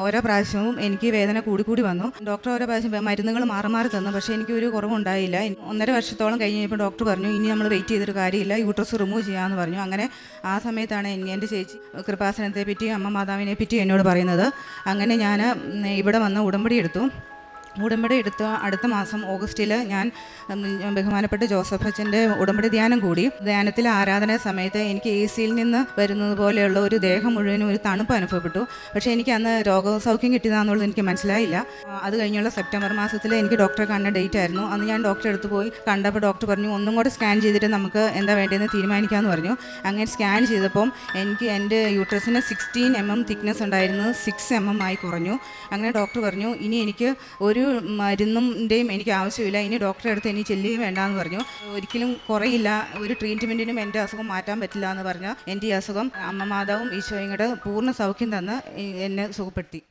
ഓരോ പ്രാവശ്യവും എനിക്ക് വേദന കൂടി വന്നു. ഡോക്ടർ ഓരോ പ്രാവശ്യം മരുന്നുകൾ മാറി തന്നു. പക്ഷേ എനിക്കൊരു കുറവുണ്ടായില്ല. 1.5 വർഷത്തോളം കഴിഞ്ഞപ്പോൾ ഡോക്ടർ പറഞ്ഞു, ഇനി നമ്മൾ വെയിറ്റ് ചെയ്തിട്ട് കാര്യമില്ല, യൂട്രസ് റിമൂവ് ചെയ്യാമെന്ന് പറഞ്ഞു. അങ്ങനെ ആ സമയത്താണ് എൻ്റെ ചേച്ചി കൃപാസനത്തെ പറ്റിയും അമ്മ മാതാവിനെ പറ്റിയും എന്നോട് പറയുന്നത്. അങ്ങനെ ഞാൻ ഇവിടെ വന്ന് ഉടമ്പടി എടുത്തു. അടുത്ത മാസം ഓഗസ്റ്റിൽ ഞാൻ ബഹുമാനപ്പെട്ട ജോസഫ് അച്ഛൻ്റെ ഉടമ്പടി ധ്യാനം കൂടി. ധ്യാനത്തിൽ ആരാധന സമയത്ത് എനിക്ക് AC-യിൽ നിന്ന് വരുന്നത് പോലെയുള്ള ഒരു ദേഹം മുഴുവനും ഒരു തണുപ്പ് അനുഭവപ്പെട്ടു. പക്ഷേ എനിക്ക് അന്ന് രോഗസൗഖ്യം കിട്ടിയതാണെന്നുള്ളത് എനിക്ക് മനസ്സിലായില്ല. അത് കഴിഞ്ഞുള്ള സെപ്റ്റംബർ മാസത്തിൽ എനിക്ക് ഡോക്ടറെ കാണുന്ന ഡേറ്റ് ആയിരുന്നു. അന്ന് ഞാൻ ഡോക്ടറെ അടുത്ത് പോയി കണ്ടപ്പോൾ ഡോക്ടർ പറഞ്ഞു, ഒന്നും കൂടെ സ്കാൻ ചെയ്തിട്ട് നമുക്ക് എന്താ വേണ്ടതെന്ന് തീരുമാനിക്കാമെന്ന് പറഞ്ഞു. അങ്ങനെ സ്കാൻ ചെയ്തപ്പം എനിക്ക് എൻ്റെ യൂട്രസിന് 16 mm തിക്നെസ് ഉണ്ടായിരുന്നത് 6 mm ആയി കുറഞ്ഞു. അങ്ങനെ ഡോക്ടർ പറഞ്ഞു, ഇനി എനിക്ക് ഒരു മരുന്നിൻ്റെയും എനിക്ക് ആവശ്യമില്ല, ഇനി ഡോക്ടറെ അടുത്ത് ഇനി ചെല്ലുകയും വേണ്ടാന്ന് പറഞ്ഞു. ഒരിക്കലും കുറയില്ല, ഒരു ട്രീറ്റ്മെൻറ്റിനും എൻ്റെ അസുഖം മാറ്റാൻ പറ്റില്ല എന്ന് പറഞ്ഞ് എൻ്റെ ഈ അസുഖം അമ്മ മാതാവും ഈശോയും കൂടെ പൂർണ്ണ സൗഖ്യം തന്ന് എന്നെ സുഖപ്പെടുത്തി.